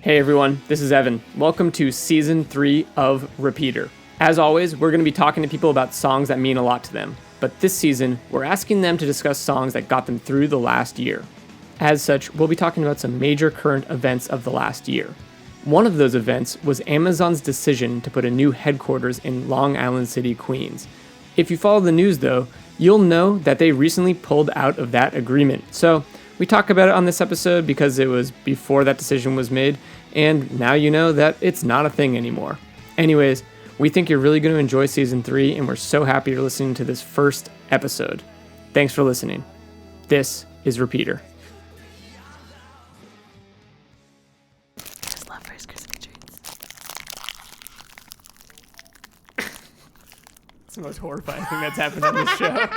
Hey everyone, this is Evan. Welcome to Season 3 of Repeater. As always, we're going to be talking to people about songs that mean a lot to them. But this season, we're asking them to discuss songs that got them through the last year. As such, we'll be talking about some major current events of the last year. One of those events was Amazon's decision to put a new headquarters in Long Island City, Queens. If you follow the news though, you'll know that they recently pulled out of that agreement. So we talk about it on this episode because it was before that decision was made, and now you know that it's not a thing anymore. Anyways, we think you're really going to enjoy Season 3, and we're so happy you're listening to this first episode. Thanks for listening. This is Repeater. It's the most horrifying thing that's happened on this show.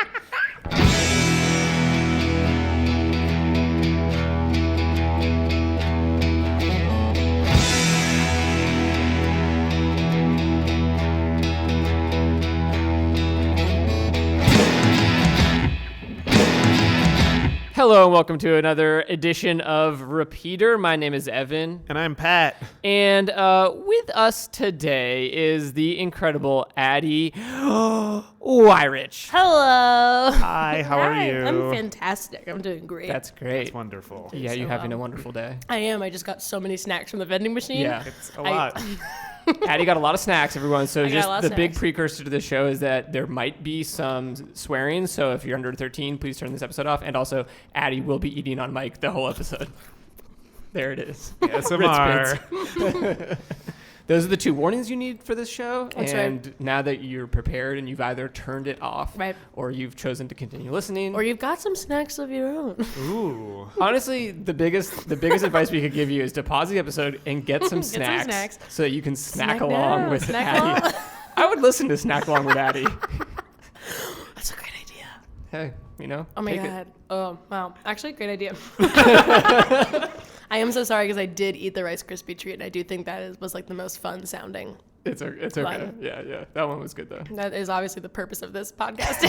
Hello and welcome to another edition of Repeater. My name is Evan. And I'm Pat. And with us today is the incredible Addie Weyrich. Hello. Hi, how are you? I'm fantastic. I'm doing great. That's great. That's wonderful. Yeah, you're having a wonderful day. I am. I just got so many snacks from the vending machine. Yeah. It's a lot. Addie got a lot of snacks, everyone. So just the big snacks. precursor to the show is that there might be some swearing. So if you're under 13, please turn this episode off. And also, Addie will be eating on mic the whole episode. There it is. ASMR. Those are the two warnings you need for this show. That's and right. now that you're prepared and you've either turned it off Right. or you've chosen to continue listening. Or you've got some snacks of your own. Ooh. Honestly, the biggest advice we could give you is to pause the episode and get some snacks, so that you can snack along now. with Snack Addie. along. I would listen to Snack Along with Addie. That's a great idea. Hey, you know. Oh my take it. God. Oh, wow. Actually, great idea. I am so sorry because I did eat the Rice Krispie treat, and I do think that was like the most fun sounding. It's okay. Line. Yeah. That one was good though. That is obviously the purpose of this podcast.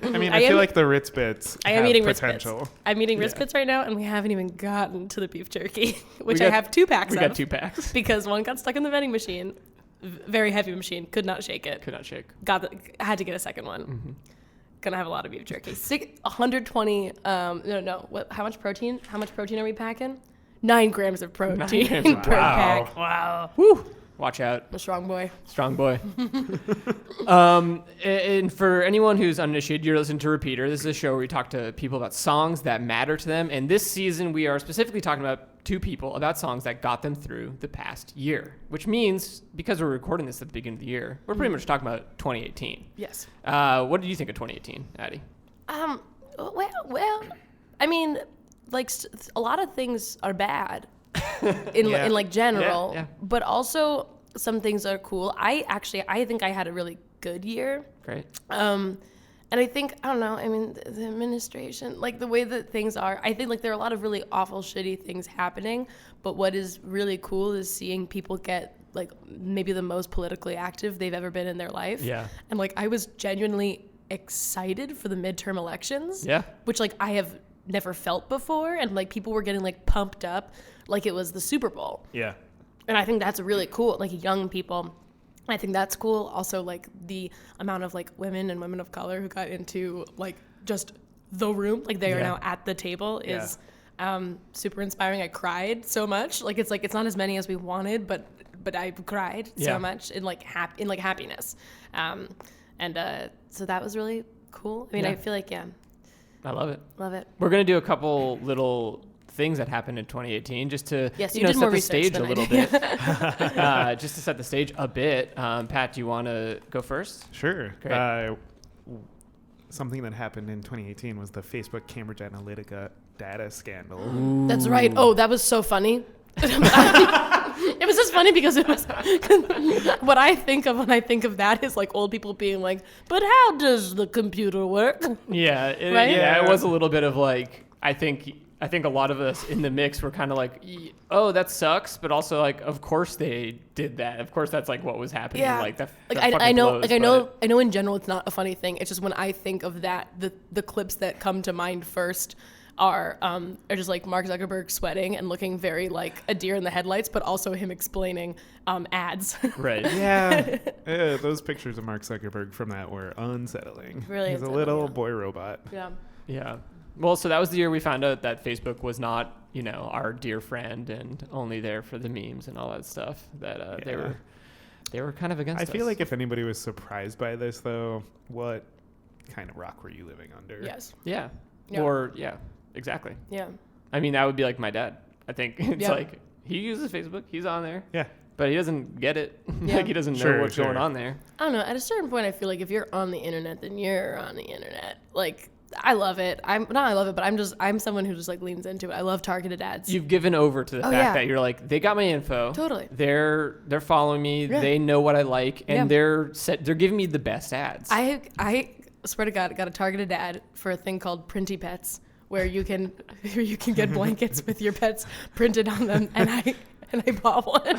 I mean, I feel like the Ritz Bits I am have eating Ritz potential. Bits. I'm eating Ritz Bits right now, and we haven't even gotten to the beef jerky, which We I got- have 2 packs We of. got 2 packs. Because one got stuck in the vending machine. Very heavy machine. Could not shake it. Could not shake. Had to get a second one. Mm-hmm. Gonna have a lot of beef jerky. 120. No. What? How much protein? How much protein are we packing? 9 grams of protein 9 grams. per Wow. pack. Wow. Woo! Watch out. I'm a strong boy. Strong boy. And for anyone who's uninitiated, you're listening to Repeater. This is a show where we talk to people about songs that matter to them. And this season, we are specifically talking about 2 people about songs that got them through the past year. Which means, because we're recording this at the beginning of the year, we're pretty much talking about 2018. Yes. What did you think of 2018, Addie? Well. I mean, like a lot of things are bad in like general, Yeah. but also some things are cool. I think I had a really good year. Great. And I think, I don't know, I mean, the administration, like the way that things are, I think like there are a lot of really awful, shitty things happening. But what is really cool is seeing people get like maybe the most politically active they've ever been in their life. Yeah. And like I was genuinely excited for the midterm elections. Yeah. Which like I have never felt before. And like people were getting like pumped up like it was the Super Bowl. Yeah. And I think that's really cool, like young people. I think that's cool. Also, like the amount of like women and women of color who got into like just the room, like they are now at the table is super inspiring. I cried so much. Like it's not as many as we wanted, but I cried so much in like happiness. So that was really cool. I mean, I feel like I love it. love it. We're going to do a couple little things that happened in 2018 just to Yes, you you know, did set more the research stage a than I little did. bit. Just to set the stage a bit. Pat, do you want to go first? Sure. Great. Something that happened in 2018 was the Facebook Cambridge Analytica data scandal. That's right. Oh, that was so funny. It was just funny because it was what I think of when I think of that is like old people being like, but how does the computer work? Yeah, Right? it was a little bit of like, I think a lot of us in the mix were kind of like, oh, that sucks, but also like, of course they did that. Of course that's like what was happening. Yeah. Like that. Like that I know, blows, like but- I know in general it's not a funny thing. It's just when I think of that, the clips that come to mind first are just like Mark Zuckerberg sweating and looking very like a deer in the headlights, but also him explaining ads. Right. Yeah. Those pictures of Mark Zuckerberg from that were unsettling. Really He's a unsettling, little yeah. boy robot. Yeah. Yeah. Well, so that was the year we found out that Facebook was not, our dear friend and only there for the memes and all that stuff. That they were kind of against us. I feel like if anybody was surprised by this, though, what kind of rock were you living under? Yes. Yeah. Yeah. Or exactly. Yeah. I mean, that would be like my dad. I think it's Yeah. like he uses Facebook. He's on there. Yeah. But he doesn't get it. Yeah. Like he doesn't know Sure, what's going on there. I don't know. At a certain point, I feel like if you're on the internet, then you're on the internet. Like, I love it. But I'm someone who just like leans into it. I love targeted ads. You've given over to the fact that you're like, they got my info. Totally. They're following me. Yeah. They know what I like, and Yeah. they're giving me the best ads. I swear to God, I got a targeted ad for a thing called Printy Pets, where you can get blankets with your pets printed on them, and I bought one.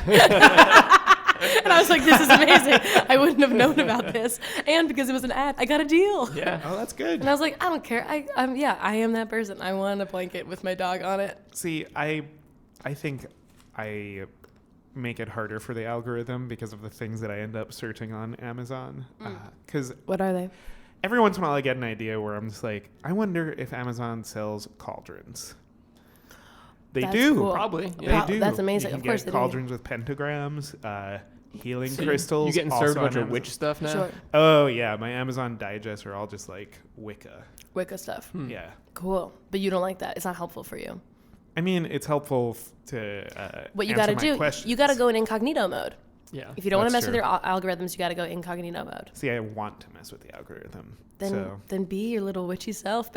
And I was like, this is amazing. I wouldn't have known about this. And because it was an ad, I got a deal. Yeah. Oh, that's good. And I was like, I don't care. I am that person. I want a blanket with my dog on it. See, I think I make it harder for the algorithm because of the things that I end up searching on Amazon. Because What are they? every once in a while I get an idea where I'm just like, I wonder if Amazon sells cauldrons. They That's do. cool. Probably. They Yeah. do. That's amazing. You can Of course get they do. cauldrons with pentagrams, healing So crystals. You getting also served a on bunch of Amazon. witch stuff now? Sure. Oh, yeah. My Amazon digests are all just like Wicca. Wicca stuff. Yeah. Cool. But you don't like that. It's not helpful for you. I mean, it's helpful to What you answer got to my do, questions. you got to go in incognito mode. Yeah. If you don't want to That's mess with true. your algorithms, you got to go incognito mode. See, I want to mess with the algorithm. Then so be your little witchy self.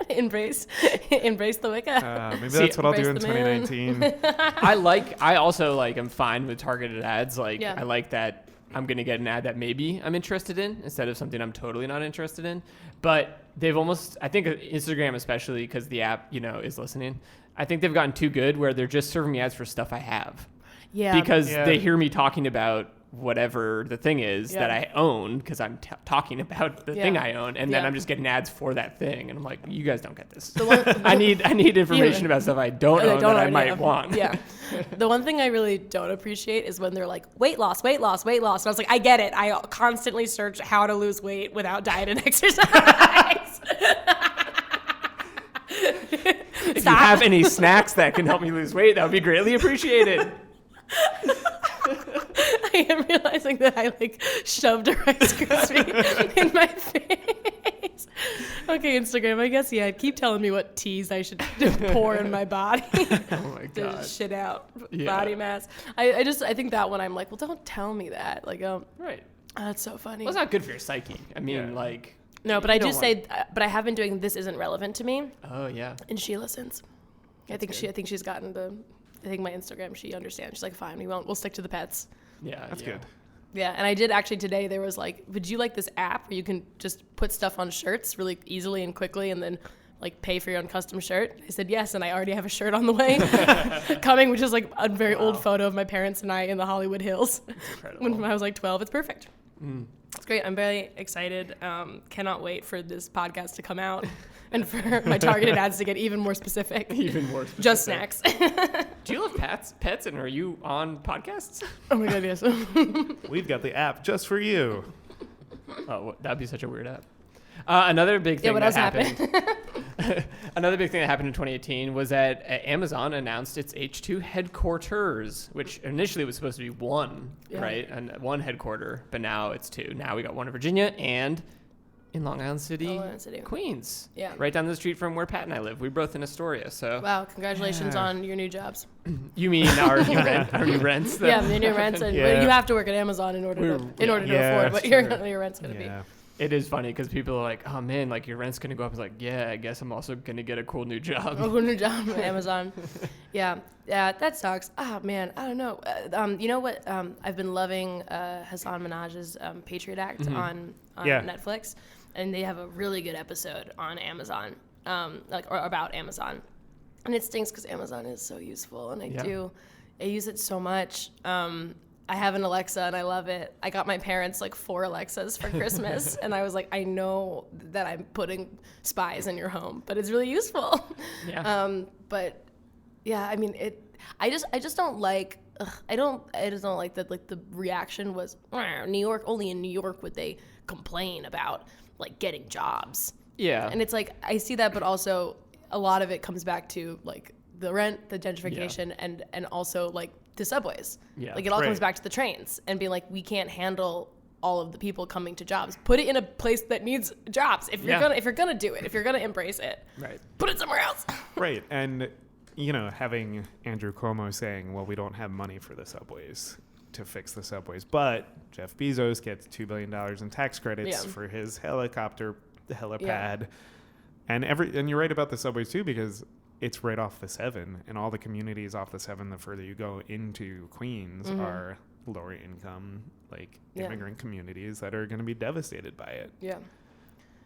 embrace the Wicca. maybe See, that's what I'll do in embrace the moon. 2019. I also like am fine with targeted ads. Like Yeah. I like that I'm gonna get an ad that maybe I'm interested in instead of something I'm totally not interested in. But they've almost, I think Instagram especially, because the app, is listening. I think they've gotten too good where they're just serving me ads for stuff I have. Yeah. Because Yeah. they hear me talking about whatever the thing is Yeah. that I own because I'm talking about the thing Yeah. I own, and then Yeah. I'm just getting ads for that thing, and I'm like, you guys don't get this. The one- I need information about stuff I don't Or they own don't that I already might have. want. Yeah. The one thing I really don't appreciate is when they're like, weight loss, weight loss, weight loss. And I was like, I get it. I constantly search how to lose weight without diet and exercise. If you have any snacks that can help me lose weight, that would be greatly appreciated. I am realizing that I shoved a Rice Krispie in my face. Okay, Instagram, I guess, keep telling me what teas I should pour in my body. Oh my To god. shit out Yeah. body mass. I think that one I'm like, well, don't tell me that. Right. That's so funny. Well, it's not good for your psyche. I mean, Yeah. No, but I you do don't say, but I have been doing This Isn't Relevant to Me, oh yeah. and she listens. I think she's gotten I think my Instagram, she understands. She's like, fine, we'll stick to the pets. Yeah. That's yeah. good. Yeah, and I did actually today, there was would you like this app where you can just put stuff on shirts really easily and quickly and then pay for your own custom shirt? I said yes, and I already have a shirt on the way coming, which is a very old photo of my parents and I in the Hollywood Hills when I was 12. It's perfect. It's great. I'm very excited. Cannot wait for this podcast to come out and for my targeted ads to get even more specific. Even more specific. Just snacks. Do you love pets, and are you on podcasts? Oh my god, yes. We've got the app just for you. Oh, that'd be such a weird app. Another big thing what that else happened. Another big thing that happened in 2018 was that Amazon announced its H2 headquarters, which initially was supposed to be one, right? And one headquarter, but now it's two. Now we got one in Virginia and in Long Island City, Queens. Yeah. Right down the street from where Pat and I live. We're both in Astoria, so. Wow, congratulations on your new jobs. You mean our new rents? Yeah, the new rents, and Yeah. you have to work at Amazon in order to afford what your rent's gonna be. It is funny because people are like, oh man, your rent's going to go up. It's like, yeah, I guess I'm also going to get a cool new job. A cool new job at Amazon. Yeah, that sucks. Oh man, I don't know. You know what? I've been loving Hassan Minaj's Patriot Act on Netflix, and they have a really good episode on Amazon, or about Amazon. And it stinks because Amazon is so useful, and I use it so much. I have an Alexa and I love it. I got my parents like 4 Alexas for Christmas, and I was like, I know that I'm putting spies in your home, but it's really useful. Yeah. But yeah, I mean, I just don't like. I just don't like that. Like the reaction was New York. Only in New York would they complain about like getting jobs. Yeah. And it's like I see that, but also a lot of it comes back to like the rent, the gentrification, and also like the subways. Yeah. Like it all comes back to the trains and being like, we can't handle all of the people coming to jobs. Put it in a place that needs jobs. If you're gonna do it, if you're gonna embrace it, Right. put it somewhere else. Right. And having Andrew Cuomo saying, well, we don't have money for the subways to fix the subways, but Jeff Bezos gets $2 billion in tax credits for his helipad. Yeah. And you're right about the subways too, because it's right off the 7, and all the communities off the 7, the further you go into Queens, are lower income, like immigrant communities that are going to be devastated by it. Yeah.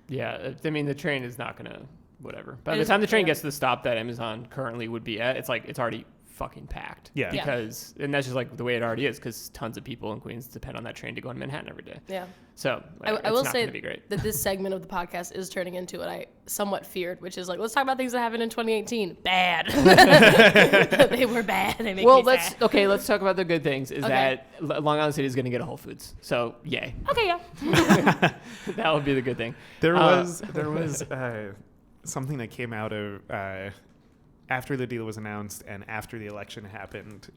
Yeah. I mean, the train is not going to whatever. By the time the train gets to the stop that Amazon currently would be at, it's like it's already fucking packed. Yeah. Because and that's just like the way it already is, because tons of people in Queens depend on that train to go to Manhattan every day. Yeah. So I will say be great. that this segment of the podcast is turning into what I somewhat feared, which is like, let's talk about things that happened in 2018. Bad. They were bad. They make me sad. Let's talk about the good things. Is that Long Island City is going to get a Whole Foods. So yay. Okay, yeah. That would be the good thing. There was something that came out of after the deal was announced and after the election happened.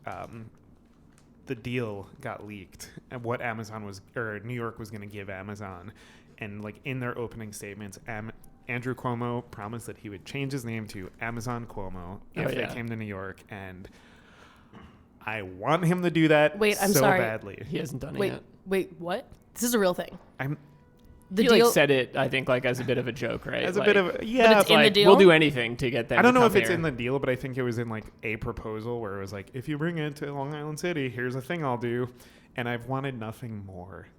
The deal got leaked, and what New York was going to give Amazon, and like in their opening statements, Andrew Cuomo promised that he would change his name to Amazon Cuomo if they came to New York, and I want him to do that. Wait, I'm sorry. Badly. He hasn't done it yet. Wait, what? This is a real thing. He like said it, I think, like as a bit of a joke, right? As like, a bit of But it's in the deal? We'll do anything to get them. I don't know if it's in the deal, but I think it was in like a proposal where it was like, if you bring it to Long Island City, here's a thing I'll do. And I've wanted nothing more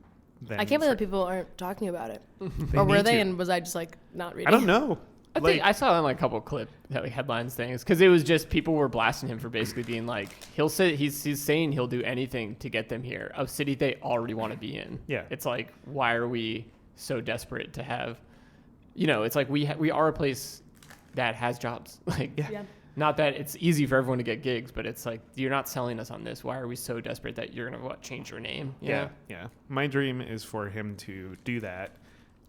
than. I can't believe that people aren't talking about it. Or were they? And was I just like not reading? I don't know. I think I saw in like a couple clip headlines things, because it was just people were blasting him for basically being like, he's saying he'll do anything to get them here, a city they already want to be in. Yeah. It's like, why are we so desperate to have, it's like we are a place that has jobs. Like, not that it's easy for everyone to get gigs, but it's like, you're not selling us on this. Why are we so desperate that you're going to change your name? Yeah. My dream is for him to do that,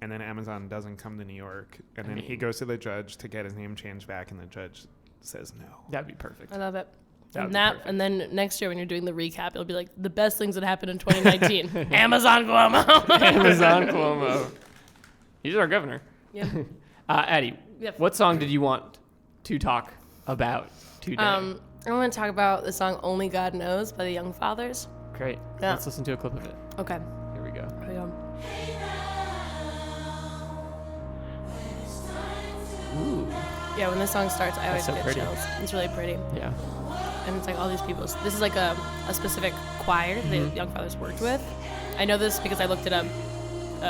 and then Amazon doesn't come to New York, and then he goes to the judge to get his name changed back, and the judge says no. That'd be perfect. I love it. Perfect. And then next year when you're doing the recap, it'll be like the best things that happened in 2019. Amazon Cuomo. Amazon Cuomo. He's our governor. Yeah. Addie, what song did you want to talk about today? I want to talk about the song "Only God Knows" by the Young Fathers. Great. Yeah. Let's listen to a clip of it. Okay. Here we go. Ooh. Yeah, when this song starts, I always so get pretty. chills. It's really pretty. Yeah. And it's like all these people. This is like a specific choir that the Young Fathers worked with. I know this because I looked it up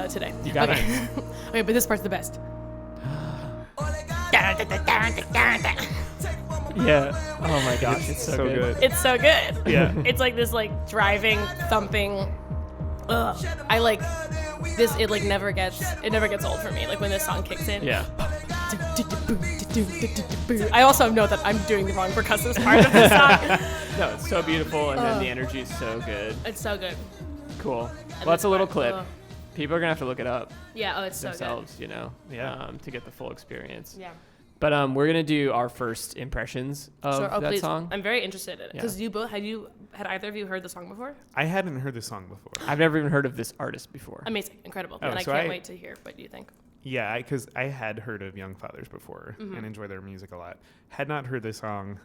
today. You got it. Okay, but this part's the best. Yeah. Oh my gosh, it's so good. It's so good. Yeah. It's like this like driving, thumping. Ugh. I like this. It never gets old for me. Like when this song kicks in. Yeah. I also know that I'm doing the wrong percussive part of the song. No, it's so beautiful, and then the energy is so good. It's so good. Cool. Well, that's a little clip. People are gonna have to look it up Yeah. Oh, it's so themselves, good. to get the full experience. Yeah. But we're gonna do our first impressions of that please. song. I'm very interested in it because Yeah. had either of you heard the song before? I hadn't heard this song before. I've never even heard of this artist before. Amazing, incredible, Oh, and I so can't wait to hear what you think. Yeah, because I had heard of Young Fathers before and enjoy their music a lot. Had not heard this song,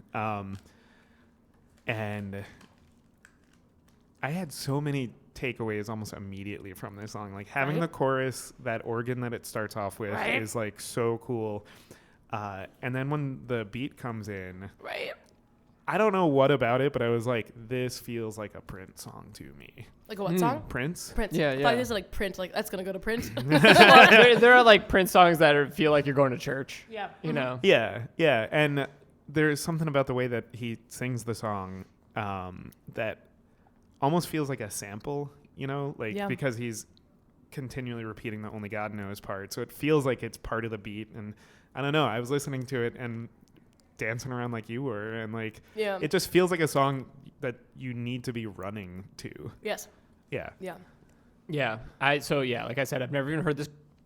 and I had so many takeaways almost immediately from this song. Like having the chorus, that organ that it starts off with is like so cool. And then when the beat comes in, Right. I don't know what about it, but I was like, this feels like a Prince song to me. Like a what song? Prince? Prince. Yeah, I yeah. thought these are like Prince. Like that's gonna go to Prince. there are like Prince songs that feel like you're going to church. Yeah. You know. Yeah. And there's something about the way that he sings the song that almost feels like a sample, like Yeah. because he's continually repeating the only God knows part. So it feels like it's part of the beat. And I don't know, I was listening to it and dancing around like you were, and like it just feels like a song that you need to be running to. Yes. Yeah. Yeah. Yeah. Like I said, I've never even heard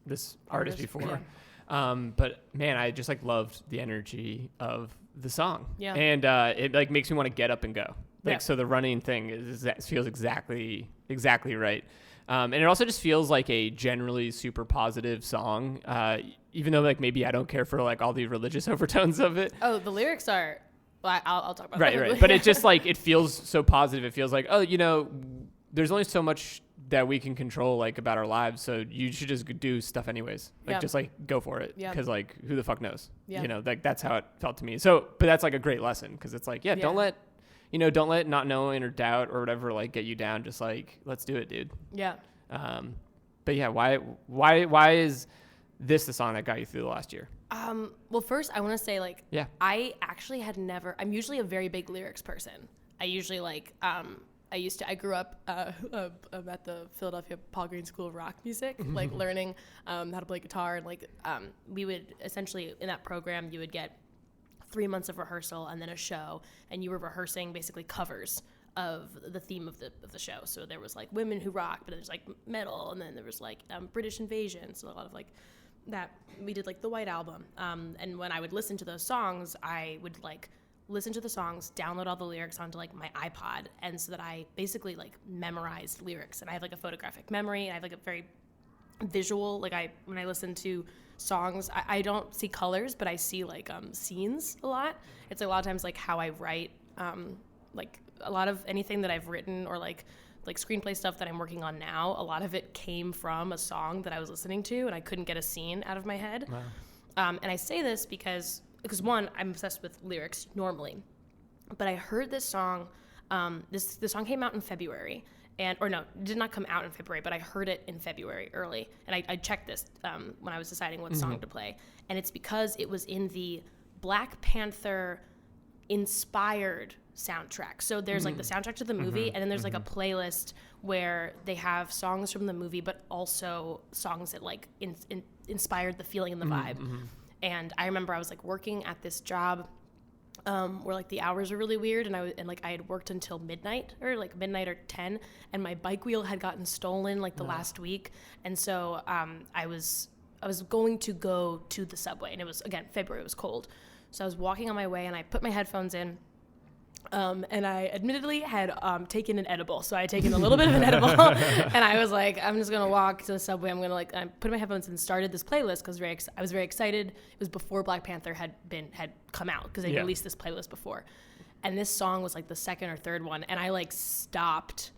this artist before. Yeah. But man, I just like loved the energy of the song. Yeah. And it like makes me want to get up and go. Like, Yeah. so the running thing feels exactly right. And it also just feels like a generally super positive song. Even though like maybe I don't care for like all the religious overtones of it. Oh, the lyrics are, well, I'll talk about Right, that. right. But it just like, it feels so positive. It feels like, there's only so much that we can control like about our lives. So you should just do stuff anyways. Like just like go for it. Yeah. Cause like who the fuck knows? Yeah. Like that's how it felt to me. So, but that's like a great lesson. Cause it's like, don't let not knowing or doubt or whatever, like get you down. Just like, let's do it, dude. Yeah. But yeah, why is this the song that got you through the last year? Well, first I want to say like, Yeah. I actually I'm usually a very big lyrics person. I usually like, I grew up at the Philadelphia Paul Green School of Rock Music, like learning how to play guitar. And like we would essentially, in that program, you would get 3 months of rehearsal and then a show, and you were rehearsing basically covers of the theme of the show. So there was like women who rock, but there's like metal, and then there was like British invasion. So a lot of like that. We did like the White Album. And when I would listen to those songs, I would like listen to the songs, download all the lyrics onto like my iPod, and so that I basically like memorized lyrics. And I have like a photographic memory, and I have like a very visual, like when I listen to songs, I don't see colors, but I see like scenes a lot. It's like a lot of times like how I write, like a lot of anything that I've written or like screenplay stuff that I'm working on now, a lot of it came from a song that I was listening to, and I couldn't get a scene out of my head. Wow. And I say this because one, I'm obsessed with lyrics normally, but I heard this song. This song came out in February, it did not come out in February, but I heard it in February early, and I checked this when I was deciding what song to play, and it's because it was in the Black Panther inspired soundtrack. So there's like the soundtrack to the movie, and then there's like a playlist where they have songs from the movie, but also songs that like inspired the feeling and the vibe. And I remember I was like working at this job where like the hours were really weird, and I had worked until midnight or 10, and my bike wheel had gotten stolen like the last week, and so I was going to go to the subway, and it was again February, it was cold, so I was walking on my way, and I put my headphones in. And I admittedly had taken an edible. So I had taken a little bit of an edible, and I was like, I'm just going to walk to the subway. I'm going to I put my headphones and started this playlist because I was very excited. It was before Black Panther had come out, because they released this playlist before. And this song was like the second or third one. And I like stopped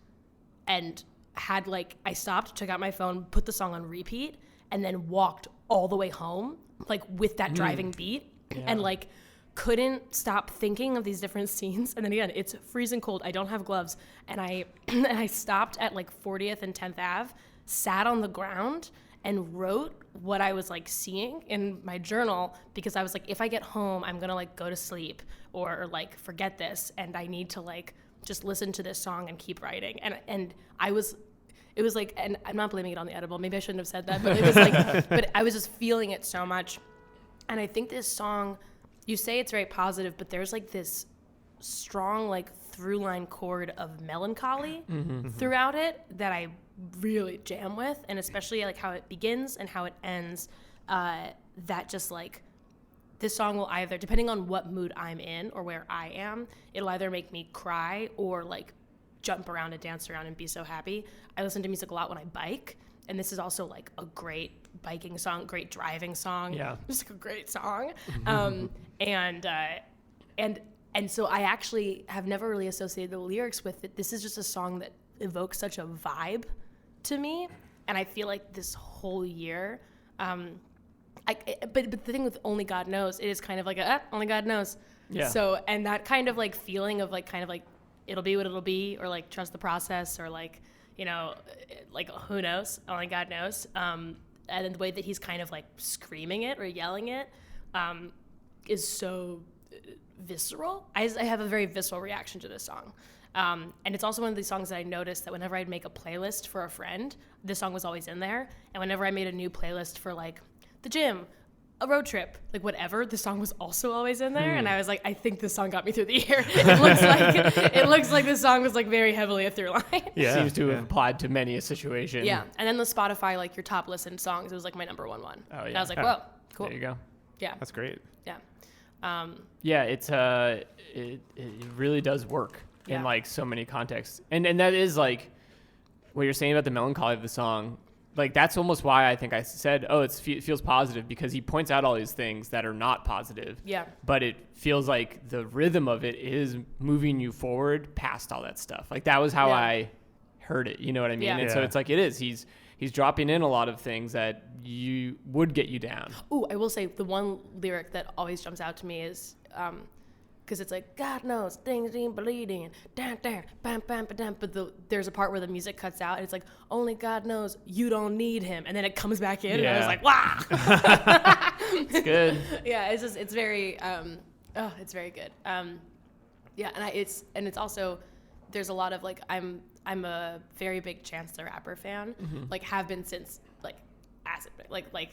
and took out my phone, put the song on repeat, and then walked all the way home, like with that driving beat, and like couldn't stop thinking of these different scenes. And then again, it's freezing cold. I don't have gloves. And I stopped at like 40th and 10th Ave, sat on the ground and wrote what I was like seeing in my journal, because I was like, if I get home, I'm going to like go to sleep or like forget this. And I need to like just listen to this song and keep writing. And it was like, and I'm not blaming it on the edible. Maybe I shouldn't have said that, but it was like, but I was just feeling it so much. And I think this song, you say it's very positive, but there's like this strong like through line chord of melancholy throughout it that I really jam with, and especially like how it begins and how it ends, that just like this song will either, depending on what mood I'm in or where I am, it'll either make me cry or like jump around and dance around and be so happy. I listen to music a lot when I bike, and this is also like a great biking song, great driving song. Yeah, just like a great song. And so I actually have never really associated the lyrics with it. This is just a song that evokes such a vibe to me, and I feel like this whole year, but the thing with Only God Knows, it is kind of like Only God Knows. Yeah. So, and that kind of like feeling of like kind of like it'll be what it'll be, or like trust the process, or like, you know, like who knows, only God knows. And then the way that he's kind of like screaming it or yelling it is so visceral. I have a very visceral reaction to this song. And it's also one of these songs that I noticed that whenever I'd make a playlist for a friend, this song was always in there. And whenever I made a new playlist for like the gym, a road trip, like whatever, the song was also always in there. And I was like, I think this song got me through the year. It looks like this song was like very heavily a through line. Yeah. Seems to have applied to many a situation. Yeah. And then the Spotify, like your top listened songs, it was like my number one. Oh, yeah. And I was like, whoa, cool. There you go. Yeah. That's great. Yeah. Yeah, it's it really does work in like so many contexts, and that is like what you're saying about the melancholy of the song. Like that's almost why I think I said, oh, it feels positive, because he points out all these things that are not positive. Yeah. But it feels like the rhythm of it is moving you forward past all that stuff. Like that was how I heard it. You know what I mean? Yeah. And so it's like it is. He's dropping in a lot of things that you would get you down. Ooh, I will say the one lyric that always jumps out to me is, because it's like, God knows, things ain't bleeding, bam, bam, bam, but there's a part where the music cuts out, and it's like, only God knows you don't need him, and then it comes back in, and I was like, wow. It's good. Yeah, it's very, it's very good. Yeah, and it's also, there's a lot of like, I'm a very big Chance the Rapper fan, like have been since like acid,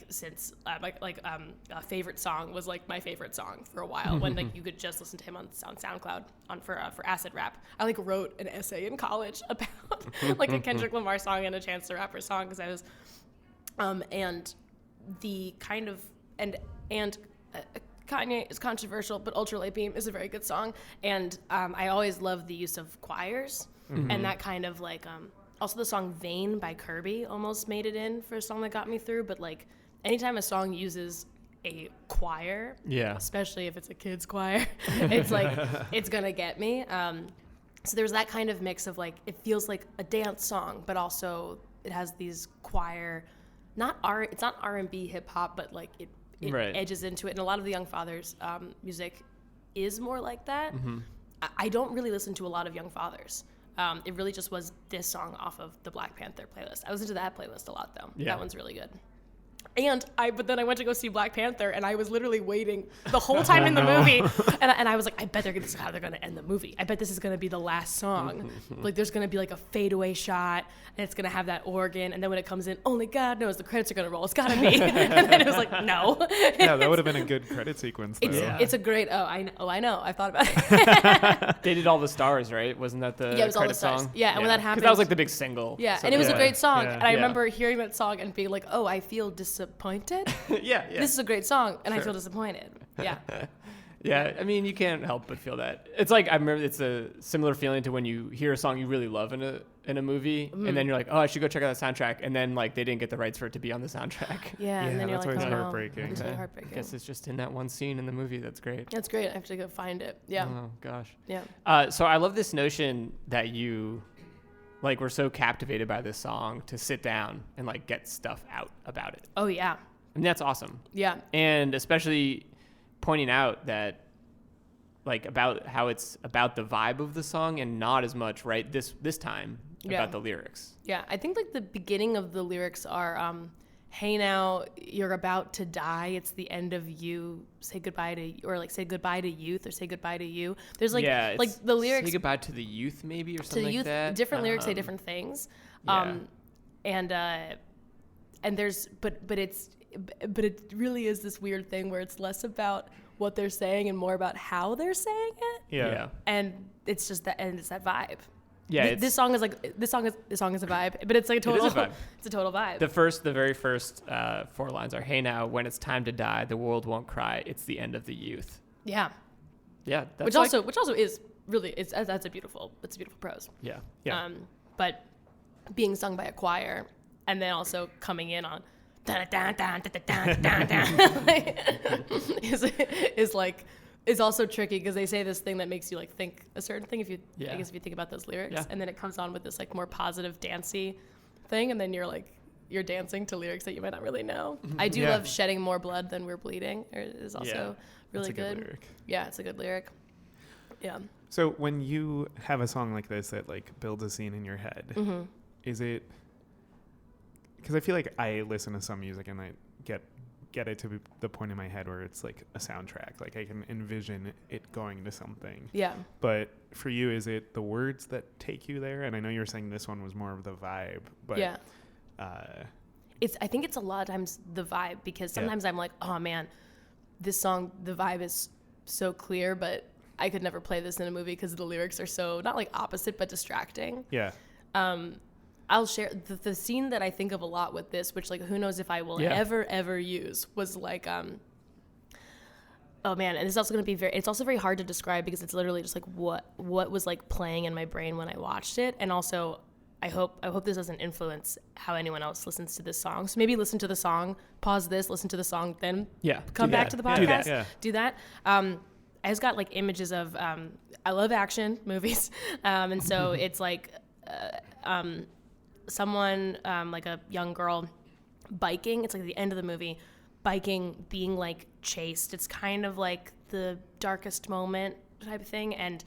since a favorite song was like my favorite song for a while when like you could just listen to him on SoundCloud for acid rap. I like wrote an essay in college about like a Kendrick Lamar song and a Chance the Rapper song because I was, and the kind of and Kanye is controversial, but Ultra Light Beam is a very good song, and I always love the use of choirs. And that kind of like, also the song Vain by Kirby almost made it in for a song that got me through. But like anytime a song uses a choir, especially if it's a kid's choir, it's like, it's going to get me. So there's that kind of mix of like, it feels like a dance song, but also it has these choir, it's not R&B hip hop, but like it edges into it. And a lot of the Young Fathers music is more like that. I don't really listen to a lot of Young Fathers. It really just was this song off of the Black Panther playlist. I listen to that playlist a lot, though. Yeah. That one's really good. But then I went to go see Black Panther, and I was literally waiting the whole time in the movie. And I was like, I bet this is how they're going to end the movie. I bet this is going to be the last song. Like, there's going to be like a fadeaway shot, and it's going to have that organ. And then when it comes in, only God knows the credits are going to roll. It's got to be. And then it was like, no. Yeah, that would have been a good credit sequence, though. It's a great, I know. I thought about it. They did All the Stars, right? Wasn't that the it was credit All the Stars. song? Yeah, and when that happened. Because that was like the big single. Yeah, so and it was a great song. Yeah. And I remember hearing that song and being like, oh, I feel disappointed. Yeah. This is a great song, and I feel disappointed. Yeah. Yeah, I mean, you can't help but feel that. It's like, I remember it's a similar feeling to when you hear a song you really love in a movie, and then you're like, oh, I should go check out the soundtrack, and then like they didn't get the rights for it to be on the soundtrack. Yeah, and then you're that's like, always oh, heartbreaking. It's really heartbreaking. I guess it's just in that one scene in the movie. That's great. That's great. I have to go find it. Yeah. Oh gosh. Yeah. So I love this notion that you like were so captivated by this song to sit down and like get stuff out about it. Oh yeah. And that's awesome. Yeah. And especially pointing out that like about how it's about the vibe of the song and not as much this time about the lyrics. Yeah, I think like the beginning of the lyrics are hey now you're about to die, it's the end of you, say goodbye to, or like say goodbye to youth, or say goodbye to you. There's like the lyrics, say goodbye to the youth maybe, or something to the youth, like that. Different lyrics say different things. And there's but it really is this weird thing where it's less about what they're saying and more about how they're saying it. Yeah. And it's just that, and it's that vibe. Yeah. This song is a vibe, but it's like a total. It is a vibe. It's a total vibe. The very first 4 lines are, "Hey now, when it's time to die, the world won't cry. It's the end of the youth." Yeah. Yeah. Which also is really that's a beautiful prose. Yeah. Yeah. But being sung by a choir and then also coming in on is also tricky because they say this thing that makes you like think a certain thing if you think about those lyrics, and then it comes on with this like more positive dancey thing, and then you're dancing to lyrics that you might not really know. I do love "Shedding More Blood Than We're Bleeding." It is also really good. Lyric. Yeah, it's a good lyric. Yeah. So when you have a song like this that like builds a scene in your head, is it? Because I feel like I listen to some music and I get get it to be the point in my head where it's like a soundtrack. Like I can envision it going to something. Yeah. But for you, is it the words that take you there? And I know you were saying this one was more of the vibe, but yeah. I think it's a lot of times the vibe, because sometimes I'm like, oh man, this song, the vibe is so clear, but I could never play this in a movie because the lyrics are so, not like opposite, but distracting. Yeah. I'll share the scene that I think of a lot with this, which like who knows if I will ever use, was like oh man, and it's also going to be it's also very hard to describe because it's literally just like what was like playing in my brain when I watched it. And also I hope this doesn't influence how anyone else listens to this song. So maybe listen to the song, pause this, listen to the song, then come back to the podcast. Do that. I just got like images of I love action movies, and so it's like someone like a young girl biking. It's like the end of the movie, biking, being like chased. It's kind of like the darkest moment type of thing, and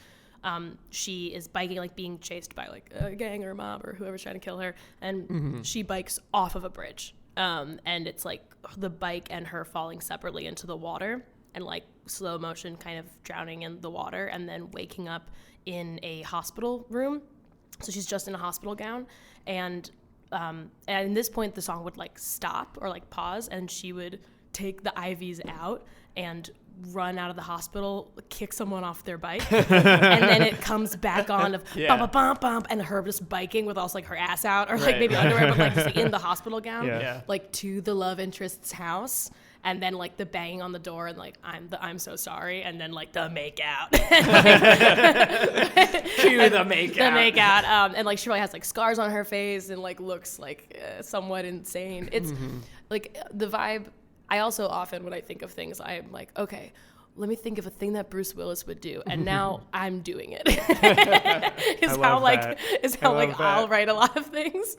she is biking, like being chased by like a gang or a mob or whoever's trying to kill her, and she bikes off of a bridge, and it's like the bike and her falling separately into the water, and like slow motion kind of drowning in the water, and then waking up in a hospital room. So she's just in a hospital gown, and at this point the song would like stop or like pause, and she would take the IVs out and run out of the hospital, kick someone off their bike, and then it comes back on of bump, bump, bump, and her just biking with also like her ass out, or like maybe underwear, but like just like in the hospital gown, like to the love interest's house, and then like the banging on the door, and like I'm so sorry, and then like the make out, Cue the make out, and like she probably has like scars on her face and like looks like somewhat insane. It's like the vibe. I also often, when I think of things, I'm like, okay, let me think of a thing that Bruce Willis would do, and now I'm doing it. I'll write a lot of things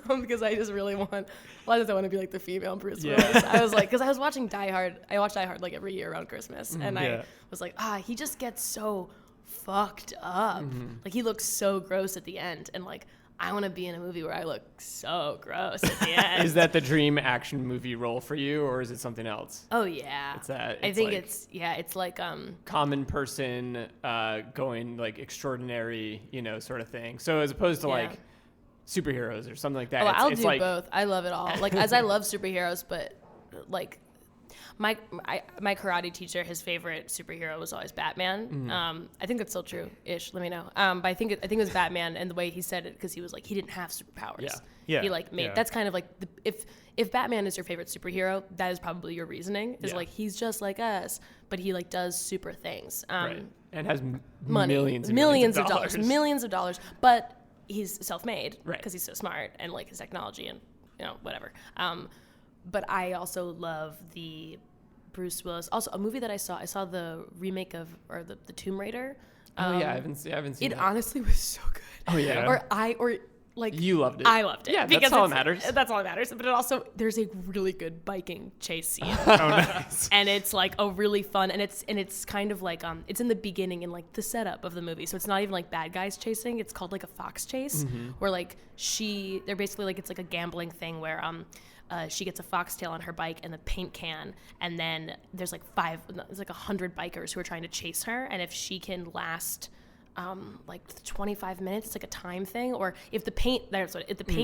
because I just really want. A lot of times I want to be like the female Bruce Willis. I was like, because I was watching Die Hard. I watch Die Hard like every year around Christmas, and I was like, he just gets so fucked up. Like he looks so gross at the end, and like I want to be in a movie where I look so gross at the end. Is that the dream action movie role for you, or is it something else? Oh yeah, it's that. I think like it's like common person going like extraordinary, sort of thing. So as opposed to like superheroes or something like that. I'll do like, both. I love it all. Like as I love superheroes, but like my karate teacher, his favorite superhero was always Batman. I think that's still true-ish. Let me know. But I think it was Batman, and the way he said it, because he was like he didn't have superpowers. He like made that's kind of like if Batman is your favorite superhero, that is probably your reasoning. Is like he's just like us, but he like does super things. Right. And has money, millions of dollars, but he's self-made right, because he's so smart, and like his technology and whatever. But I also love the Bruce Willis. Also, a movie that I saw the remake of, or the Tomb Raider. I haven't seen it. It honestly was so good. Oh yeah. Or you loved it. I loved it. Yeah, that's all that matters. That's all that matters. But it also, there's a really good biking chase scene. Oh, nice. And it's like a really fun, and it's kind of like it's in the beginning, in like the setup of the movie. So it's not even like bad guys chasing. It's called like a fox chase, where like they're basically like, it's like a gambling thing where she gets a foxtail on her bike and the paint can, and then there's like 100 bikers who are trying to chase her, and if she can last like 25 minutes, it's like a time thing, or if the paint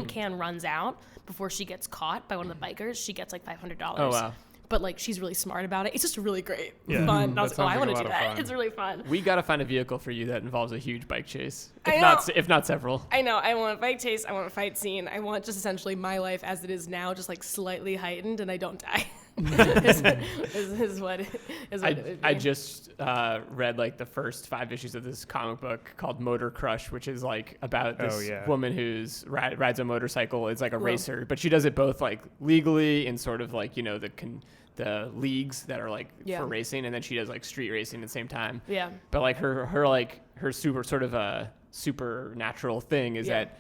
can runs out before she gets caught by one of the bikers, she gets like $500. Oh wow. But like she's really smart about it. It's just really great, fun. And I was like, I want to do that. It's really fun. We gotta find a vehicle for you that involves a huge bike chase, if not several. I know. I want a bike chase. I want a fight scene. I want just essentially my life as it is now, just like slightly heightened, and I don't die. is what it would be. I just read like the first 5 issues of this comic book called Motor Crush, which is like about this woman who's rides a motorcycle. It's like a racer, but she does it both like legally and sort of like the leagues that are like for racing, and then she does like street racing at the same time. Yeah. But like her super sort of a supernatural thing is that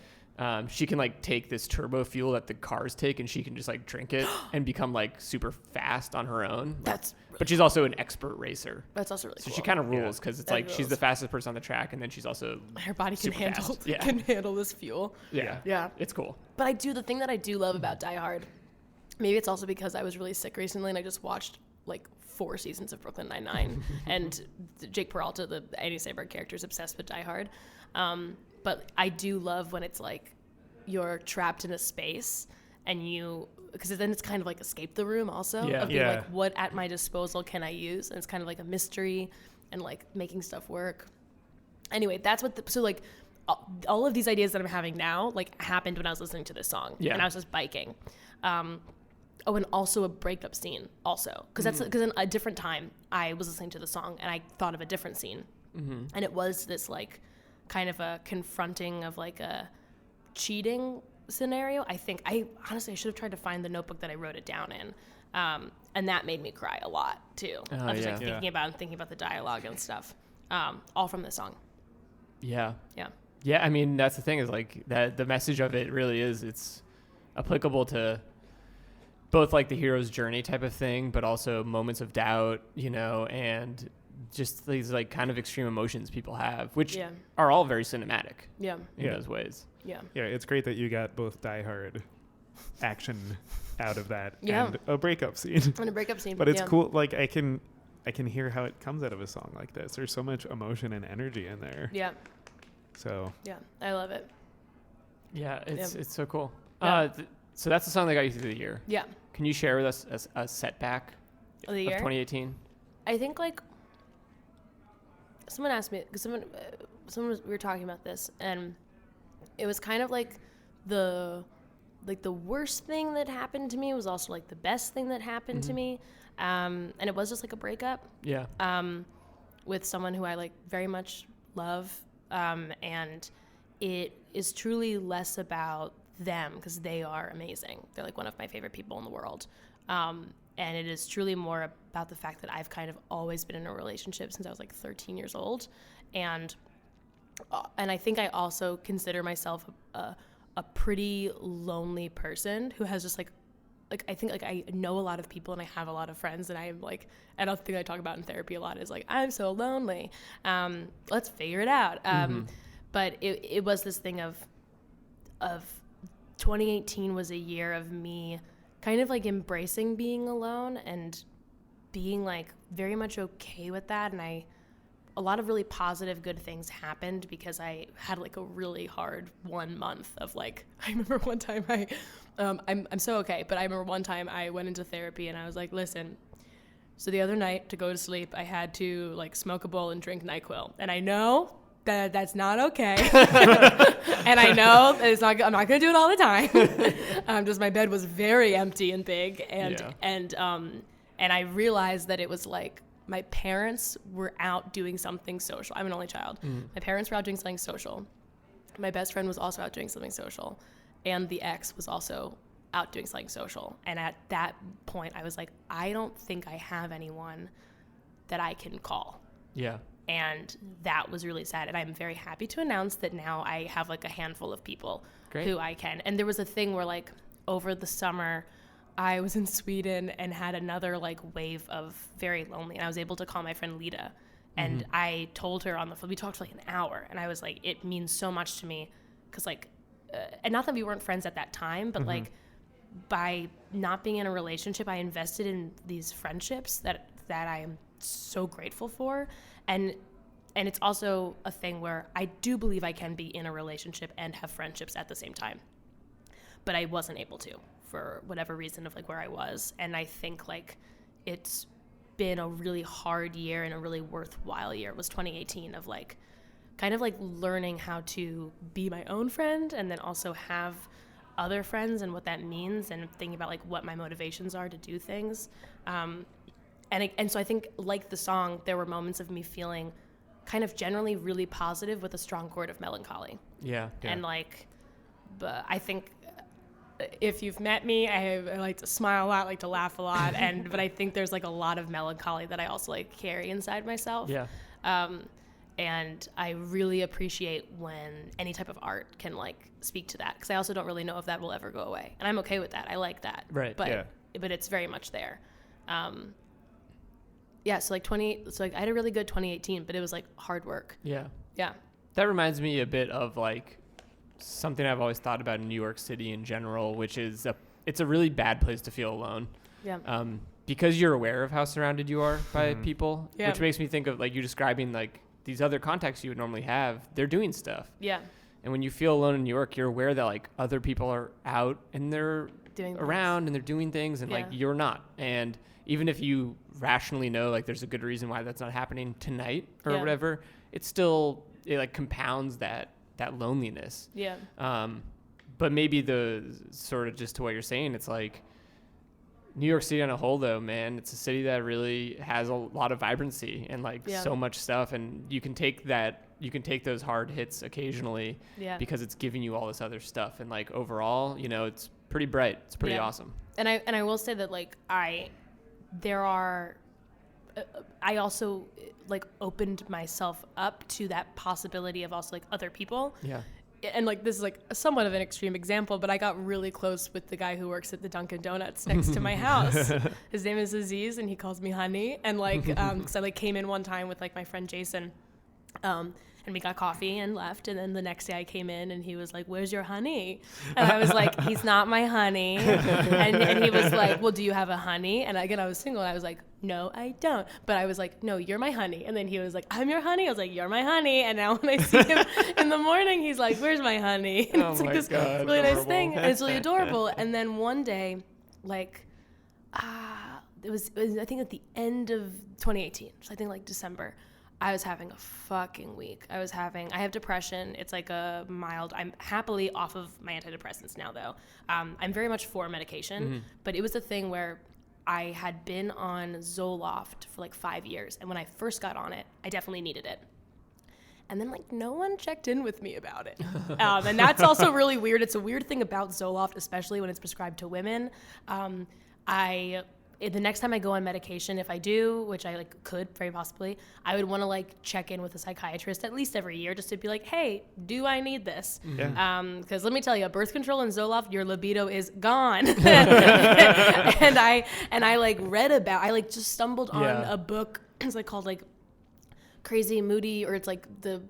she can like take this turbo fuel that the cars take, and she can just like drink it and become like super fast on her own. But she's also an expert racer. That's also really cool. So she kind of rules because it's like she's the fastest person on the track, and then she's also her body can handle this fuel. Yeah. It's cool. But the thing that I do love about Die Hard maybe it's also because I was really sick recently and I just watched like 4 seasons of Brooklyn Nine-Nine and Jake Peralta, the Andy Samberg character, is obsessed with Die Hard. But I do love when it's like you're trapped in a space and because then it's kind of like escape the room also. Of being like, what at my disposal can I use? And it's kind of like a mystery and like making stuff work. Anyway, that's what so like all of these ideas that I'm having now like happened when I was listening to this song and I was just biking. And also a breakup scene also, because in a different time I was listening to the song and I thought of a different scene, and it was this like kind of a confronting of like a cheating scenario. I think I should have tried to find the notebook that I wrote it down in, and that made me cry a lot too. I was like thinking about the dialogue and stuff, all from the song. Yeah. I mean, that's the thing is like that the message of it really is it's applicable to both like the hero's journey type of thing, but also moments of doubt, and just these like kind of extreme emotions people have, which are all very cinematic in those ways. Yeah, it's great that you got both Die Hard action out of that and a breakup scene. But it's cool. Like I can hear how it comes out of a song like this. There's so much emotion and energy in there. Yeah. So. Yeah, I love it. Yeah, it's so cool. Yeah. So that's the song that got you through the year. Yeah. Can you share with us a setback of the year? 2018? I think like someone asked me, because we were talking about this, and it was kind of like the worst thing that happened to me was also like the best thing that happened to me, and it was just like a breakup. Yeah. With someone who I like very much love, and it is truly less about them because they are amazing. They're like one of my favorite people in the world. And it is truly more about the fact that I've kind of always been in a relationship since I was like 13 years old. And I think I also consider myself a pretty lonely person who has just like I think like I know a lot of people and I have a lot of friends, and I am like, and the thing I talk about in therapy a lot is like, I'm so lonely. Let's figure it out. But it was this thing of 2018 was a year of me kind of like embracing being alone and being like very much okay with that. And a lot of really positive, good things happened because I had like a really hard 1 month of like, I remember one time I'm so okay, but I remember one time I went into therapy and I was like, listen, so the other night to go to sleep, I had to like smoke a bowl and drink NyQuil. And I know that's not okay. And I know that I'm not going to do it all the time. Just my bed was very empty and big. And I realized that it was like my parents were out doing something social. I'm an only child. My parents were out doing something social. My best friend was also out doing something social. And the ex was also out doing something social. And at that point, I was like, I don't think I have anyone that I can call. Yeah. And that was really sad. And I'm very happy to announce that now I have like a handful of people who I can. And there was a thing where like over the summer, I was in Sweden and had another like wave of very lonely. And I was able to call my friend Lita. And I told her on the phone, we talked for like an hour. And I was like, it means so much to me. Because like, and not that we weren't friends at that time, but like by not being in a relationship, I invested in these friendships that I am so grateful for. And it's also a thing where I do believe I can be in a relationship and have friendships at the same time. But I wasn't able to for whatever reason of like where I was. And I think like it's been a really hard year and a really worthwhile year. It was 2018 of like kind of like learning how to be my own friend and then also have other friends and what that means and thinking about like what my motivations are to do things. And so I think, like the song, there were moments of me feeling kind of generally really positive with a strong chord of melancholy. Yeah. And but I think if you've met me, I like to smile a lot, like to laugh a lot, but I think there's like a lot of melancholy that I also like carry inside myself. Yeah. And I really appreciate when any type of art can like speak to that, because I also don't really know if that will ever go away, and I'm okay with that. I like that. Right. But it's very much there. Yeah, so I had a really good 2018, but it was like hard work. Yeah. Yeah. That reminds me a bit of like something I've always thought about in New York City in general, which is it's a really bad place to feel alone. Yeah. Because you're aware of how surrounded you are by people, Yeah. which makes me think of like you describing like these other contacts you would normally have. They're doing stuff. Yeah. And when you feel alone in New York, you're aware that like other people are out and they're Doing around and they're doing things, and Yeah. like you're not. And even if you rationally know like there's a good reason why that's not happening tonight or Yeah. whatever, it like compounds that loneliness. Yeah. But maybe the sort of just to what you're saying, it's like New York City on a whole, though, man, it's a city that really has a lot of vibrancy and like Yeah. so much stuff. And you can take those hard hits occasionally Yeah. because it's giving you all this other stuff. And like overall, it's pretty bright. It's pretty Yeah. awesome. And I will say that like I also like opened myself up to that possibility of also like other people. Yeah. And like this is like somewhat of an extreme example, but I got really close with the guy who works at the Dunkin' Donuts next to my house. His name is Aziz, and he calls me honey. And like, because I like came in one time with like my friend Jason, and we got coffee and left. And then the next day I came in and he was like, "Where's your honey?" And I was like, "He's not my honey." And he was like, "Well, do you have a honey?" And again, I was single, and I was like, "No, I don't." But I was like, "No, you're my honey." And then he was like, "I'm your honey." I was like, "You're my honey." And now when I see him in the morning, he's like, "Where's my honey?" And it's like this really nice thing. And it's really adorable. And then one day, like, it was I think at the end of 2018, so I think like December, I was having a fucking week. I have depression. It's like a mild, I'm happily off of my antidepressants now though. I'm very much for medication, but it was a thing where I had been on Zoloft for like 5 years. And when I first got on it, I definitely needed it. And then like no one checked in with me about it. And that's also really weird. It's a weird thing about Zoloft, especially when it's prescribed to women. The next time I go on medication, if I do, which I like could very possibly, I would want to like check in with a psychiatrist at least every year just to be like, hey, do I need this? Because let me tell you, birth control and Zoloft, your libido is gone. and I like read about, I like just stumbled on a book. It's like called like Crazy and Moody, or it's like the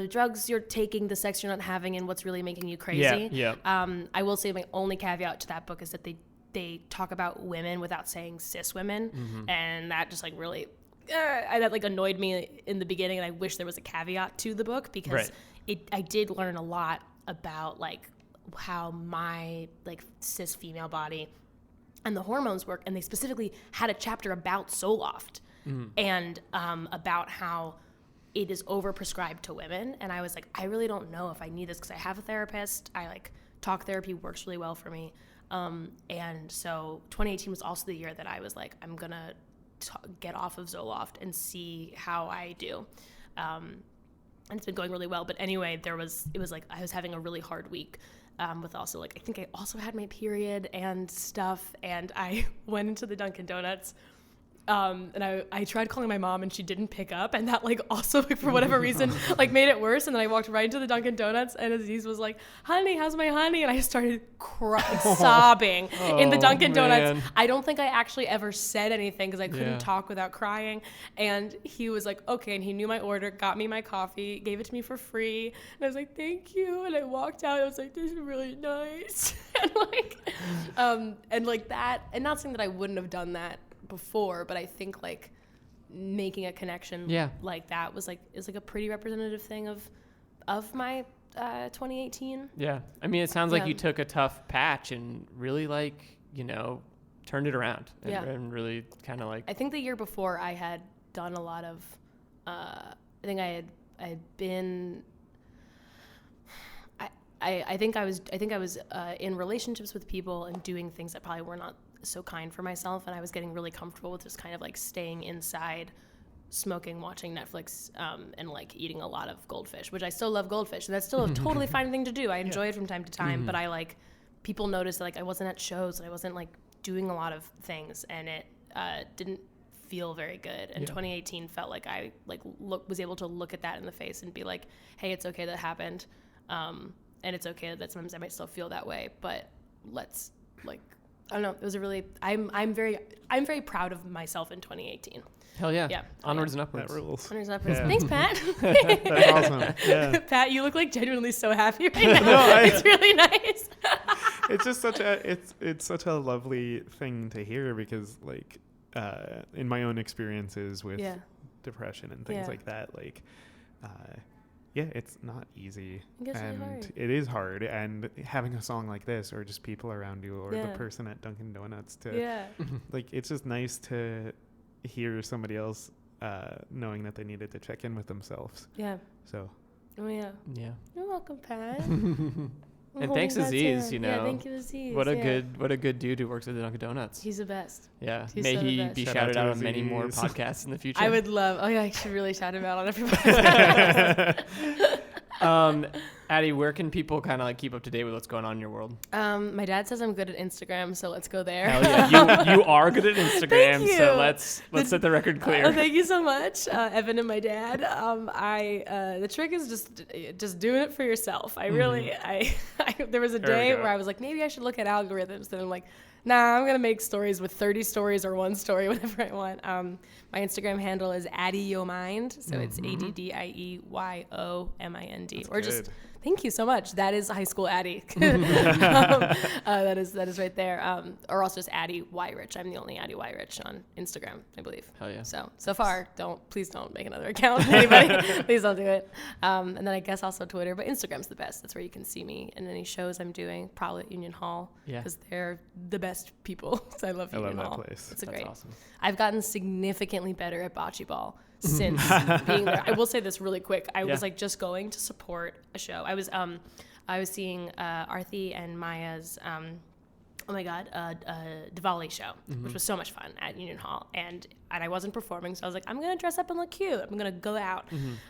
drugs you're taking, the sex you're not having, and what's really making you crazy. I will say my only caveat to that book is that they talk about women without saying cis women, and that just like really that like annoyed me in the beginning, and I wish there was a caveat to the book because I did learn a lot about like how my like cis female body and the hormones work, and they specifically had a chapter about Zoloft and about how it is overprescribed to women, and I was like, I really don't know if I need this because I have a therapist. I like talk therapy works really well for me. And so 2018 was also the year that I was like, I'm going to get off of Zoloft and see how I do. And it's been going really well. But anyway, it was like I was having a really hard week with also like, I think I also had my period and stuff. And I went into the Dunkin' Donuts. And I tried calling my mom and she didn't pick up, and that like also like, for whatever reason like made it worse. And then I walked right into the Dunkin' Donuts and Aziz was like, "Honey, how's my honey?" And I started sobbing in the Dunkin' Donuts. I don't think I actually ever said anything because I couldn't talk without crying. And he was like, "Okay," and he knew my order, got me my coffee, gave it to me for free, and I was like, "Thank you." And I walked out. I was like, "This is really nice." and like that, and not saying that I wouldn't have done that before, but I think like making a connection like that is like a pretty representative thing of my 2018. Yeah. I mean, it sounds like you took a tough patch and really like, turned it around and really kind of like, I think the year before I had done a lot of I think I had been I think I was in relationships with people and doing things that probably were not so kind for myself, and I was getting really comfortable with just kind of like staying inside, smoking, watching Netflix, and like eating a lot of goldfish, which I still love goldfish, and that's still a totally fine thing to do. I enjoy it from time to time, but I like people noticed that like I wasn't at shows, and I wasn't like doing a lot of things, and it didn't feel very good. And 2018 felt like I like was able to look at that in the face and be like, hey, it's okay that happened, and it's okay that sometimes I might still feel that way, but let's like, I don't know. It was a really, I'm very proud of myself in 2018 Hell yeah. Yeah. Onwards and upwards. That rules. Onwards and upwards. Thanks, Pat. That's awesome. Yeah. Pat, you look like genuinely so happy right now. It's really nice. It's just it's such a lovely thing to hear because like in my own experiences with depression and things like that, like it's not easy, and really hard. it is hard. And having a song like this, or just people around you, or the person at Dunkin' Donuts, to like, it's just nice to hear somebody else knowing that they needed to check in with themselves. Yeah. So. Oh yeah. Yeah. You're welcome, Pat. And thanks Aziz, you know. Yeah, thank you, Aziz. What a good dude who works at the Dunkin' Donuts. He's the best. Yeah. He's May so the he best. be Shout shouted out out to on many more Aziz. podcasts in the future. I would love. Oh yeah, I should really shout him out on everybody. Addie, where can people kind of like keep up to date with what's going on in your world? My dad says I'm good at Instagram, so let's go there. Hell yeah, you are good at Instagram, Thank so you. let's set the record clear. Thank you so much, Evan and my dad. The trick is just doing it for yourself. I really, there was a day where I was like, maybe I should look at algorithms. Then I'm like, nah, I'm gonna make stories with 30 stories or one story, whatever I want. My Instagram handle is Addie so it's ADDIEYOMIND, or just. Thank you so much. That is high school Addie. That is right there. Or also just Addie Weyrich. I'm the only Addie Weyrich on Instagram, I believe. Hell yeah. So far, please don't make another account. Anybody, please don't do it. And then I guess also Twitter, but Instagram's the best. That's where you can see me and any shows I'm doing, probably at Union Hall, because they're the best people. So I love Union Hall. That place. It's That's great. Awesome. I've gotten significantly better at bocce ball since being there. I will say this really quick. I was like just going to support a show. I was seeing Arthi and Maya's Diwali show, which was so much fun at Union Hall, and I wasn't performing, so I was like, I'm gonna dress up and look cute. I'm gonna go out.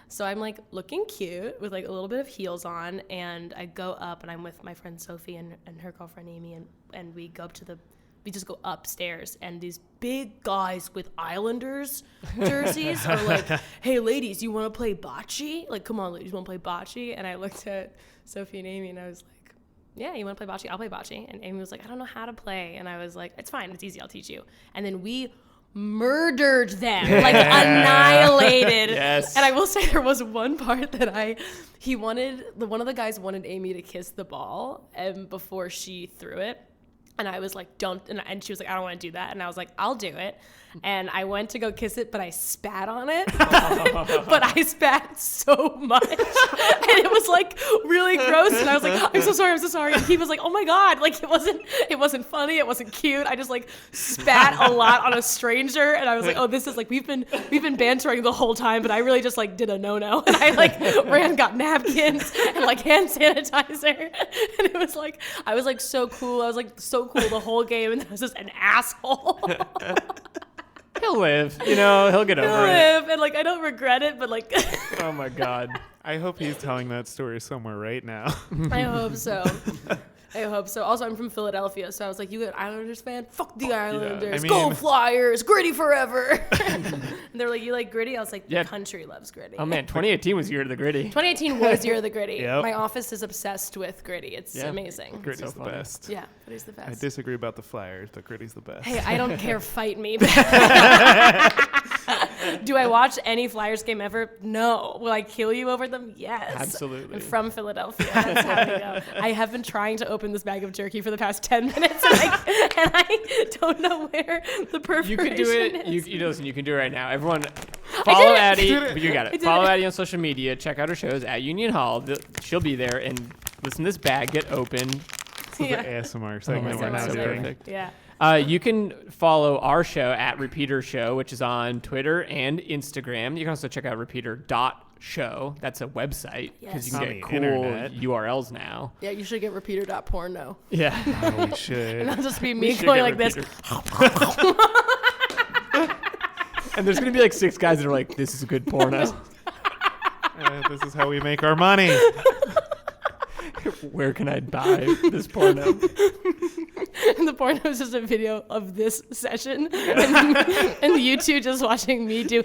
So I'm like looking cute with like a little bit of heels on, and I go up, and I'm with my friend Sophie and her girlfriend Amy, and we go up to we just go upstairs, and these big guys with Islanders jerseys are like, hey, ladies, you want to play bocce? Like, come on, ladies, you want to play bocce? And I looked at Sophie and Amy, and I was like, yeah, you want to play bocce? I'll play bocce. And Amy was like, I don't know how to play. And I was like, it's fine. It's easy. I'll teach you. And then we murdered them, like annihilated. Yes. And I will say there was one part that one of the guys wanted Amy to kiss the ball before she threw it. And I was like, don't, and she was like, I don't want to do that. And I was like, I'll do it. And I went to go kiss it, but I spat on it. But I spat so much. And it was like really gross. And I was like, I'm so sorry. And he was like, oh my God. Like it wasn't funny. It wasn't cute. I just like spat a lot on a stranger. And I was like, oh, this is like, we've been bantering the whole time, but I really just like did a no-no. And I like got napkins and like hand sanitizer. And it was like, I was like so cool. I was like so cool the whole game. And I was just an asshole. He'll live, he'll get over it. And like I don't regret it, but like Oh my God. I hope he's telling that story somewhere right now. I hope so. Also, I'm from Philadelphia, so I was like, you an Islanders fan? Fuck the Islanders. Go Flyers. Gritty forever. And they're like, you like gritty? I was like, the country loves gritty. Oh man, 2018 was year of the gritty. 2018 was year of the gritty. Yep. My office is obsessed with gritty. It's amazing. Gritty's so the best. Yeah, Gritty's the best. I disagree about the Flyers, but Gritty's the best. Hey, I don't care. Fight me. Do I watch any Flyers game ever? No. Will I kill you over them? Yes. Absolutely. I'm from Philadelphia. That's how we go. I have been trying to open this bag of jerky for the past 10 minutes, and I don't know where the perforation You can do it. is. You can do it right now. Everyone, follow Addie. You got it. I Follow did it. Addie on social media. Check out her shows at Union Hall. She'll be there, and listen to this bag get open. This is the ASMR segment we're ASMR now so doing. perfect. Yeah. You can follow our show at Repeater Show, which is on Twitter and Instagram. You can also check out repeater.show. That's a website because you Yes. can On get the cool internet. URLs now. Yeah, you should get repeater.porno. Yeah. Oh, we should. And that'll just be We me should going get like this. Repeater. And there's going to be like 6 guys that are like, this is a good porno. This is how we make our money. Where can I buy this porno? And the porno is just a video of this session. And you two just watching me do.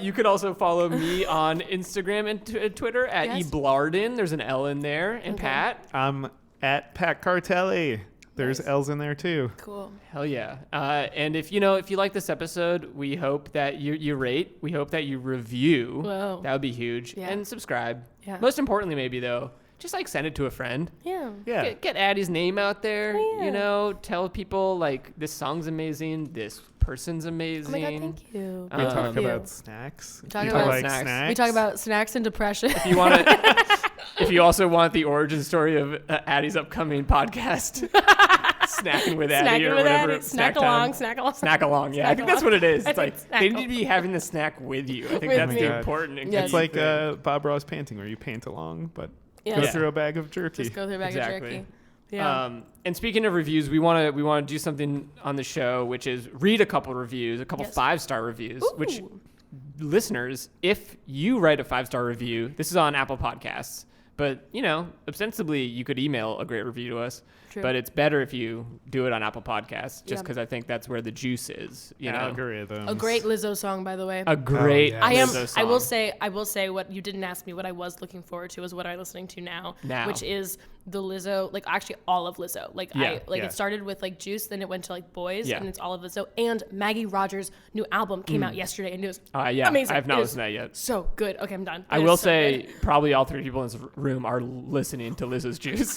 You could also follow me on Instagram and Twitter at eblarden. There's an L in there. And Pat? I'm at Pat Cartelli. There's Nice. L's in there too. Cool. Hell yeah. And if you like this episode, we hope that you rate. We hope that you review. Whoa. That would be huge. Yeah. And subscribe. Yeah. Most importantly, maybe though, just like send it to a friend. Yeah. Yeah. Get Addie's name out there. Oh, yeah. You know, tell people like this song's amazing. This person's amazing. Oh my God, thank you. We talk Thank you. about snacks. We talk You about like snacks. We talk about snacks and depression. If you want to, if you also want the origin story of Addie's upcoming podcast, Snacking with Addie Snacking or with whatever. Addie. Snack along. Snack along. Snack along. Yeah, Snack I think that's what it is. I It's think like snack they need to be having the snack with you. I think With that's me. the God. important. And Yeah, It's key like thing. Bob Ross panting, where you pant along, but Yeah. go through a bag of jerky. Just go through a bag of Exactly. jerky. Yeah. And speaking of reviews, we want to do something on the show, which is read a couple reviews, a couple Yes. 5-star reviews. Which Ooh. listeners, if you write a 5-star review, this is on Apple Podcasts, but ostensibly you could email a great review to us. True. But it's better if you do it on Apple Podcasts, just Yeah. because I think that's where the juice is. You know, Algorithms. A great Lizzo song, by the way. a great yeah. Lizzo song. I will say what you didn't ask me. What I was looking forward to is what I'm listening to now, Now. which is the Lizzo, like actually all of Lizzo. Like Yeah, yeah. it started with like Juice, then it went to like Boys, Yeah. and it's all of Lizzo. And Maggie Rogers' new album came out yesterday, and it was Yeah, amazing. I have not It is listened to that yet. So good. Okay, I'm done. I It is will so say good. probably all 3 people in this room are listening to Lizzo's Juice.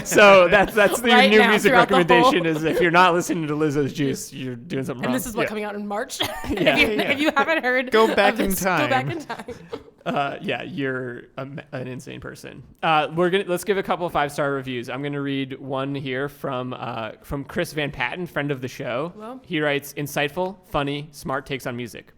So that's the Right new now, music throughout the whole- recommendation is if you're not listening to Lizzo's Juice, you're doing something wrong. And this is what Yeah. coming out in March. Yeah. If you haven't heard, Go back of in this, time. Go back in time. Yeah, you're an insane person. Let's give a couple of 5-star reviews. I'm gonna read one here from Chris Van Patten, friend of the show. Well. He writes, insightful, funny, smart takes on music.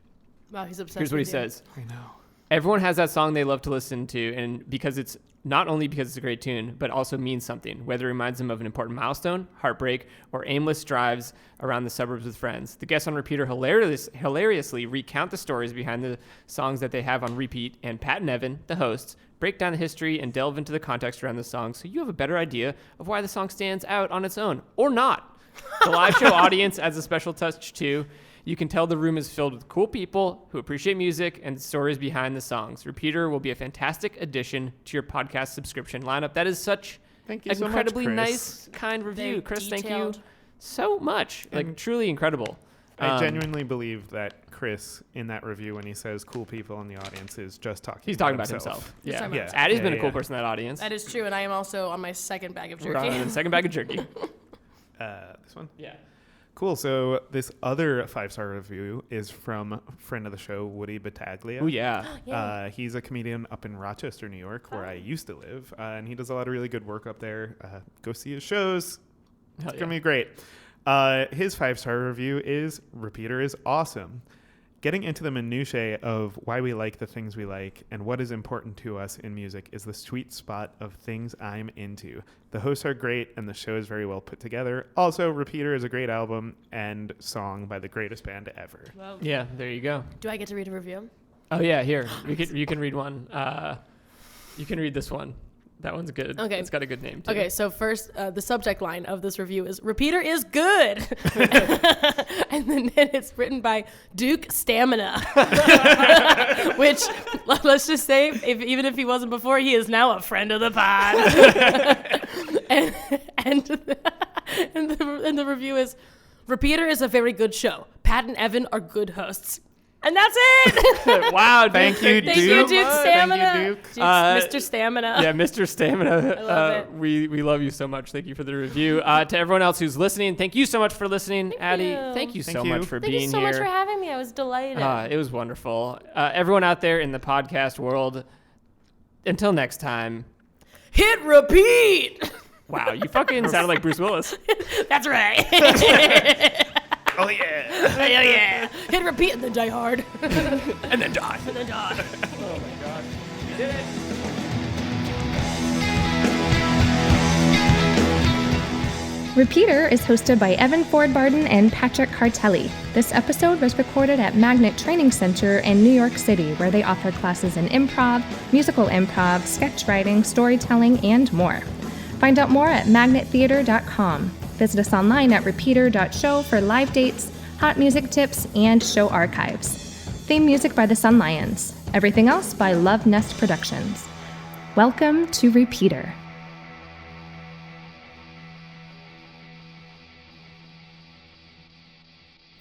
Wow, he's obsessed. Here's what he with you. says. I know. Everyone has that song they love to listen to, and because it's not only because it's a great tune, but also means something, whether it reminds them of an important milestone, heartbreak, or aimless drives around the suburbs with friends. The guests on Repeater hilariously recount the stories behind the songs that they have on repeat, and Pat and Evan, the hosts, break down the history and delve into the context around the song so you have a better idea of why the song stands out on its own, or not. The live show audience adds a special touch too. You can tell the room is filled with cool people who appreciate music and stories behind the songs. Repeater will be a fantastic addition to your podcast subscription lineup. That is such Thank you an so much, incredibly Chris. nice, kind review. Very Chris, thank you detailed. so much. Like, truly incredible. I genuinely believe that Chris, in that review, when he says "cool people in the audience," is just talking. He's talking about himself. He's Yeah. talking about Yeah. himself. Addie's Yeah, been a cool yeah. person in that audience. That is true, and I am also on my second bag of We're jerky. on the second bag of jerky. This one. Yeah. Cool. So this other 5-star review is from friend of the show, Woody Battaglia. Oh, yeah. He's a comedian up in Rochester, New York, where I used to live, and he does a lot of really good work up there. Go see his shows. Hell It's yeah. gonna be great. His 5-star review is Repeater is awesome. Getting into the minutiae of why we like the things we like and what is important to us in music is the sweet spot of things I'm into. The hosts are great and the show is very well put together. Also, Repeater is a great album and song by the greatest band ever. Well, Yeah, there you go. do I get to read a review? Oh, yeah, here. You can read one. You can read this one. That one's good. Okay. It's got a good name, too. Okay, so first, the subject line of this review is "Repeater is good," and then it's written by Duke Stamina, which let's just say, even if he wasn't before, he is now a friend of the pod. and the review is, "Repeater is a very good show. Pat and Evan are good hosts." And that's it. Wow, dude. Thank you, Thank you, Duke. Duke Thank Stamina. you, Duke. Mr. Stamina. Yeah, Mr. Stamina. I love it. We love you so much. Thank you for the review. To everyone else who's listening, thank you so much for listening. Addie, you. thank you so Thank you. much for Thank being you so here. much for having me. I was delighted. It was wonderful. Everyone out there in the podcast world, until next time. Hit repeat. Wow, you fucking sounded like Bruce Willis. That's right. Oh, yeah. Hell yeah. Hit repeat and then die hard. And then die. And then die. Oh my god. You did it. Repeater is hosted by Evan Ford Barden and Patrick Cartelli. This episode was recorded at Magnet Training Center in New York City, where they offer classes in improv, musical improv, sketch writing, storytelling, and more. Find out more at magnettheater.com. Visit us online at repeater.show for live dates, hot music tips, and show archives. Theme music by the Sun Lions. Everything else by Love Nest Productions. Welcome to Repeater.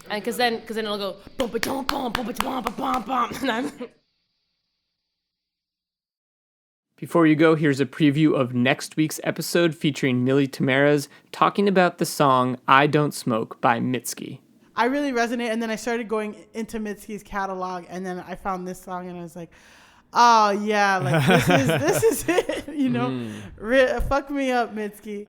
And because then it'll go bum ba dum bum bum ba dum bum bum bum, and I'm Before you go, here's a preview of next week's episode featuring Millie Tamarez talking about the song I Don't Smoke by Mitski. I really resonate, and then I started going into Mitski's catalog, and then I found this song, and I was like, oh, yeah, like, this is it, you know? Fuck me up, Mitski.